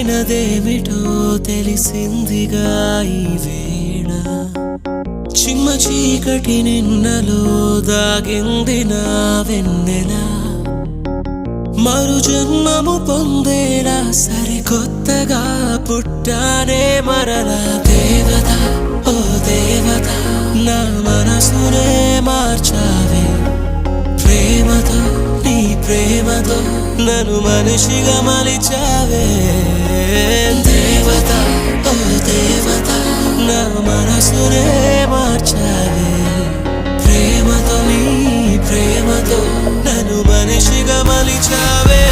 దాగినదేమిటో తెలిసిందిగా ఈ వేళ చిమ్మ చీకటి నిన్నలో దాగింది నా వెన్నెల మరు జన్మము పొందేలా సరికొత్తగా పుట్టానే మరలా దేవత ఓ దేవత నా మనసునే మార్చావే ప్రేమతో నీ ప్రేమతో నన్ను మనిషిగా మలిచావే దేవత ఓ దేవత నా మనసునే మార్చావే ప్రేమతో నీ ప్రేమతో నన్ను మనిషిగా మలిచావే